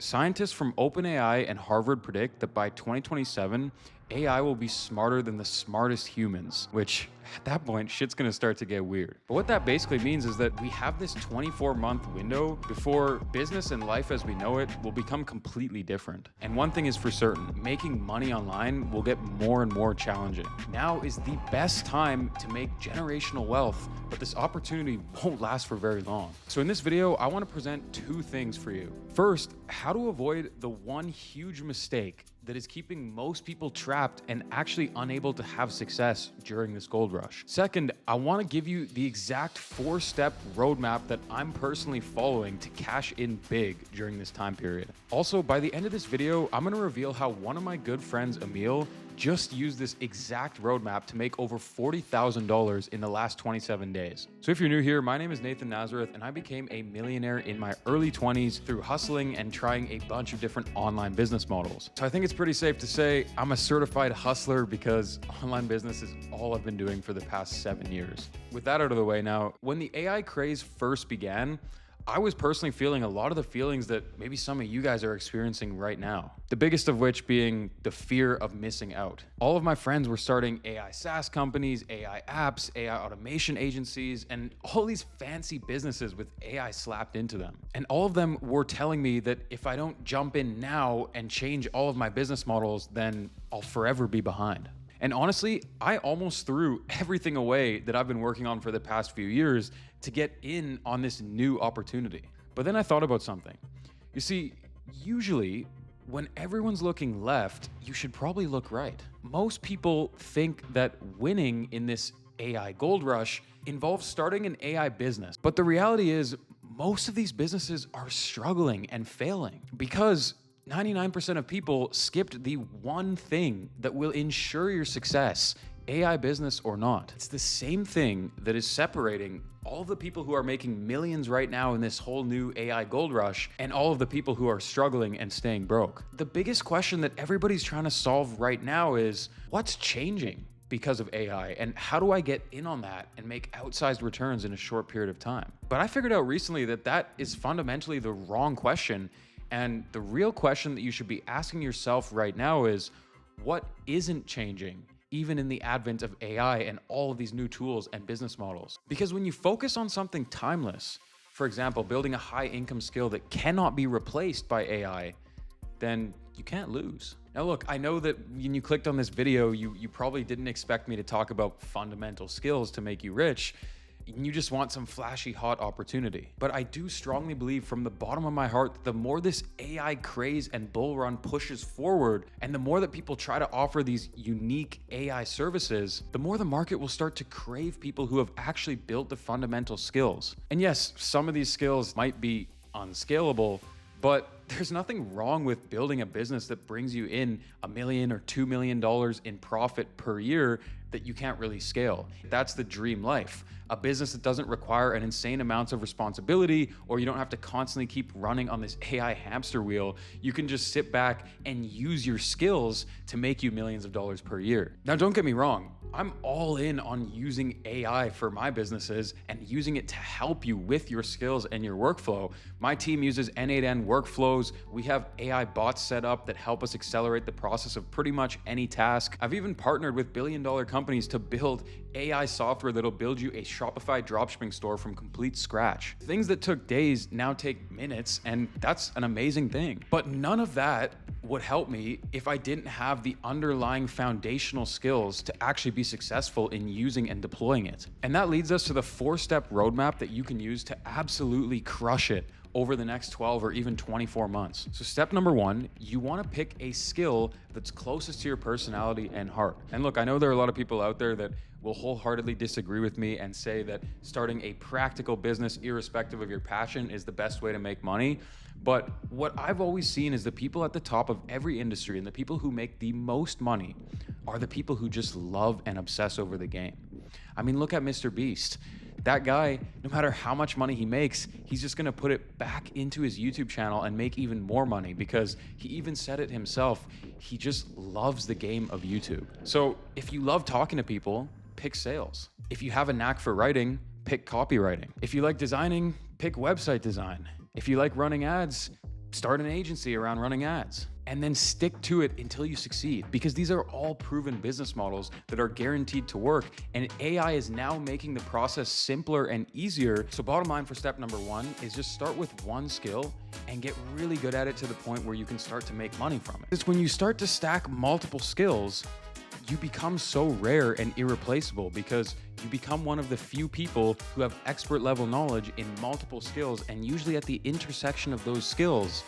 Scientists from OpenAI and Harvard predict that by 2027, AI will be smarter than the smartest humans, which at that point, shit's gonna start to get weird. But what that basically means is that we have this 24-month window before business and life as we know it will become completely different. And one thing is for certain, making money online will get more and more challenging. Now is the best time to make generational wealth, but this opportunity won't last for very long. So in this video, I wanna present two things for you. First, how to avoid the one huge mistake that is keeping most people trapped and actually unable to have success during this gold rush. Second, I want to give you the exact 4-step roadmap that I'm personally following to cash in big during this time period. Also, by the end of this video, I'm going to reveal how one of my good friends, Emil, just used this exact roadmap to make over $40,000 in the last 27 days. So if you're new here, my name is Nathan Nazareth, and I became a millionaire in my early 20s through hustling and trying a bunch of different online business models. So I think it's pretty safe to say I'm a certified hustler because online business is all I've been doing for the past 7 years. With that out of the way now, when the AI craze first began, I was personally feeling a lot of the feelings that maybe some of you guys are experiencing right now. The biggest of which being the fear of missing out. All of my friends were starting AI SaaS companies, AI apps, AI automation agencies, and all these fancy businesses with AI slapped into them. And all of them were telling me that if I don't jump in now and change all of my business models, then I'll forever be behind. And honestly, I almost threw everything away that I've been working on for the past few years to get in on this new opportunity. But then I thought about something. You see, usually when everyone's looking left, you should probably look right. Most people think that winning in this AI gold rush involves starting an AI business. But the reality is most of these businesses are struggling and failing because 99% of people skipped the one thing that will ensure your success, AI business or not. It's the same thing that is separating all of the people who are making millions right now in this whole new AI gold rush and all of the people who are struggling and staying broke. The biggest question that everybody's trying to solve right now is what's changing because of AI, and how do I get in on that and make outsized returns in a short period of time? But I figured out recently that that is fundamentally the wrong question. And the real question that you should be asking yourself right now is, what isn't changing, even in the advent of AI and all of these new tools and business models? Because when you focus on something timeless, for example, building a high income skill that cannot be replaced by AI, then you can't lose. Now look, I know that when you clicked on this video, you probably didn't expect me to talk about fundamental skills to make you rich. You just want some flashy, hot opportunity. But I do strongly believe from the bottom of my heart that the more this AI craze and bull run pushes forward, and the more that people try to offer these unique AI services, the more the market will start to crave people who have actually built the fundamental skills. And yes, some of these skills might be unscalable, but there's nothing wrong with building a business that brings you in $1 million or $2 million in profit per year that you can't really scale. That's the dream life. A business that doesn't require an insane amounts of responsibility, or you don't have to constantly keep running on this AI hamster wheel. You can just sit back and use your skills to make you millions of dollars per year. Now, don't get me wrong. I'm all in on using AI for my businesses and using it to help you with your skills and your workflow. My team uses N8N workflows. We have AI bots set up that help us accelerate the process of pretty much any task. I've even partnered with billion-dollar companies to build AI software that'll build you a Shopify dropshipping store from complete scratch. Things that took days now take minutes, and that's an amazing thing. But none of that would help me if I didn't have the underlying foundational skills to actually be successful in using and deploying it. And that leads us to the 4-step roadmap that you can use to absolutely crush it over the next 12 or even 24 months. So step number 1, you want to pick a skill that's closest to your personality and heart. And look, I know there are a lot of people out there that will wholeheartedly disagree with me and say that starting a practical business, irrespective of your passion, is the best way to make money. But what I've always seen is the people at the top of every industry and the people who make the most money are the people who just love and obsess over the game. I mean, look at Mr. Beast. That guy, no matter how much money he makes, he's just gonna put it back into his YouTube channel and make even more money because he even said it himself. He just loves the game of YouTube. So if you love talking to people, pick sales. If you have a knack for writing, pick copywriting. If you like designing, pick website design. If you like running ads, Start an agency around running ads, and then stick to it until you succeed, because these are all proven business models that are guaranteed to work, and AI is now making the process simpler and easier. So bottom line for step number one is just start with one skill and get really good at it to the point where you can start to make money from it. It's when you start to stack multiple skills, you become so rare and irreplaceable, because you become one of the few people who have expert level knowledge in multiple skills, and usually at the intersection of those skills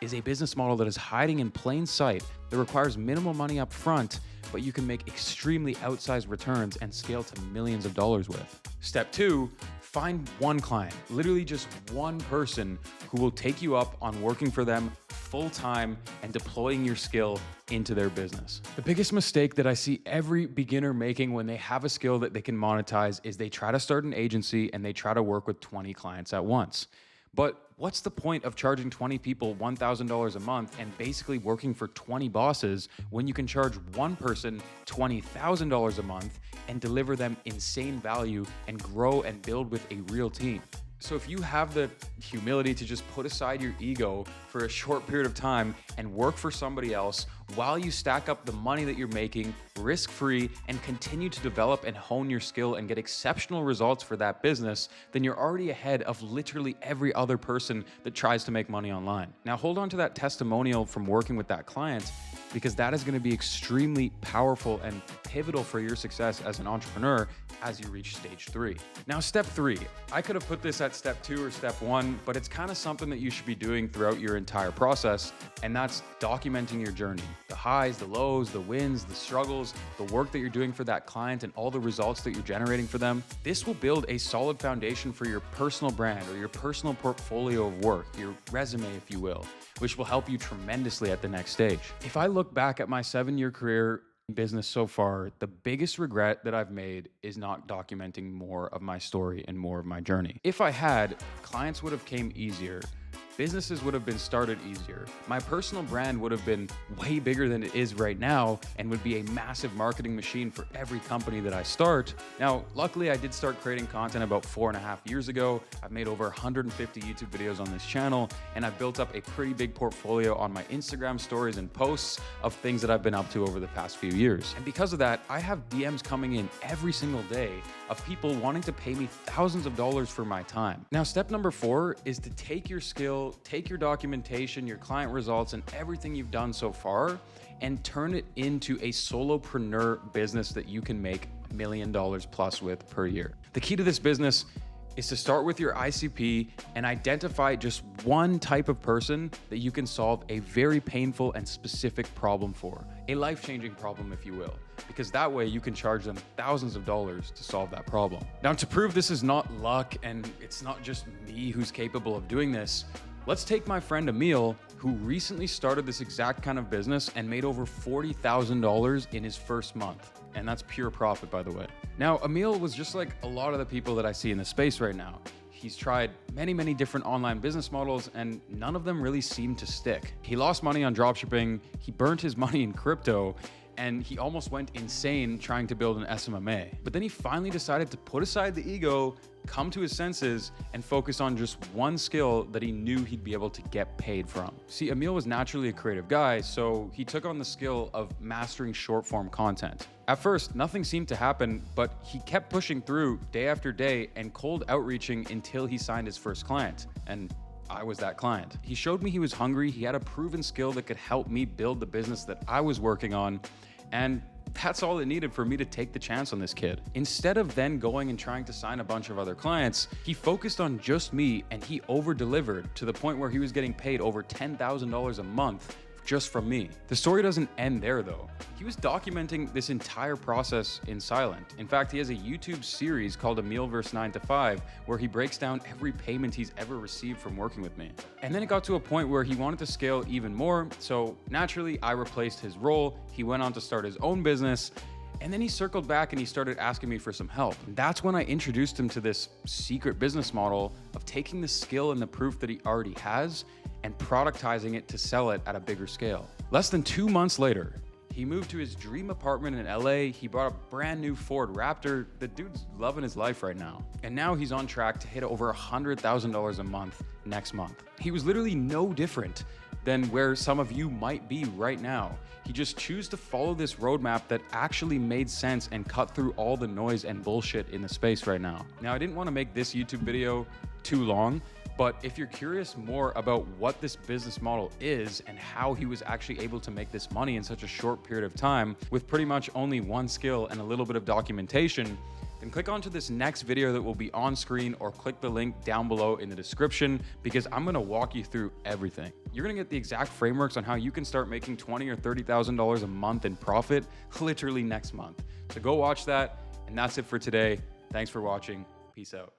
is a business model that is hiding in plain sight that requires minimal money up front, but you can make extremely outsized returns and scale to millions of dollars with. Step two, find one client, literally just one person who will take you up on working for them full time and deploying your skill into their business. The biggest mistake that I see every beginner making when they have a skill that they can monetize is they try to start an agency and they try to work with 20 clients at once. But what's the point of charging 20 people $1,000 a month and basically working for 20 bosses when you can charge one person $20,000 a month and deliver them insane value and grow and build with a real team? So if you have the humility to just put aside your ego for a short period of time and work for somebody else while you stack up the money that you're making risk-free and continue to develop and hone your skill and get exceptional results for that business, then you're already ahead of literally every other person that tries to make money online. Now hold on to that testimonial from working with that client, because that is going to be extremely powerful and pivotal for your success as an entrepreneur as you reach stage 3. Now, step 3, I could have put this at step 2 or step 1, but it's kind of something that you should be doing throughout your entire process, and that's documenting your journey. The highs, the lows, the wins, the struggles, the work that you're doing for that client, and all the results that you're generating for them. This will build a solid foundation for your personal brand or your personal portfolio of work, your resume, if you will, which will help you tremendously at the next stage. If I look back at my 7-year career in business so far, the biggest regret that I've made is not documenting more of my story and more of my journey. If I had, clients would have came easier. Businesses would have been started easier. My personal brand would have been way bigger than it is right now and would be a massive marketing machine for every company that I start. Now, luckily, I did start creating content about 4.5 years ago. I've made over 150 YouTube videos on this channel, and I've built up a pretty big portfolio on my Instagram stories and posts of things that I've been up to over the past few years. And because of that, I have DMs coming in every single day of people wanting to pay me thousands of dollars for my time. Now, step number 4 is to take your skill, take your documentation, your client results, and everything you've done so far and turn it into a solopreneur business that you can make $1 million plus with per year. The key to this business is to start with your ICP and identify just one type of person that you can solve a very painful and specific problem for, a life-changing problem, if you will, because that way you can charge them thousands of dollars to solve that problem. Now, to prove this is not luck and it's not just me who's capable of doing this, let's take my friend Emil, who recently started this exact kind of business and made over $40,000 in his first month. And that's pure profit, by the way. Now, Emil was just like a lot of the people that I see in the space right now. He's tried many different online business models, and none of them really seemed to stick. He lost money on dropshipping, he burnt his money in crypto, and he almost went insane trying to build an SMMA. But then he finally decided to put aside the ego, come to his senses, and focus on just one skill that he knew he'd be able to get paid from. See, Emil was naturally a creative guy, so he took on the skill of mastering short form content. At first, nothing seemed to happen, but he kept pushing through day after day and cold outreaching until he signed his first client. And I was that client. He showed me he was hungry, he had a proven skill that could help me build the business that I was working on, and that's all it needed for me to take the chance on this kid. Instead of then going and trying to sign a bunch of other clients, he focused on just me, and he over-delivered to the point where he was getting paid over $10,000 a month just from me. The story doesn't end there though. He was documenting this entire process in silent. In fact, he has a YouTube series called Emil vs 9 to 5 where he breaks down every payment he's ever received from working with me. And then it got to a point where he wanted to scale even more, so naturally I replaced his role. He went on to start his own business, and then he circled back and he started asking me for some help. And that's when I introduced him to this secret business model of taking the skill and the proof that he already has and productizing it to sell it at a bigger scale. Less than 2 months later, He moved to his dream apartment in LA. He bought a brand new Ford Raptor. The dude's loving his life right now. And now he's on track to hit over $100,000 a month next month. He was literally no different than where some of you might be right now. He just chose to follow this roadmap that actually made sense and cut through all the noise and bullshit in the space right now. Now, I didn't want to make this YouTube video too long, but if you're curious more about what this business model is and how he was actually able to make this money in such a short period of time with pretty much only one skill and a little bit of documentation, then click onto this next video that will be on screen or click the link down below in the description, because I'm gonna walk you through everything. You're gonna get the exact frameworks on how you can start making $20,000 or $30,000 a month in profit literally next month. So go watch that, and that's it for today. Thanks for watching. Peace out.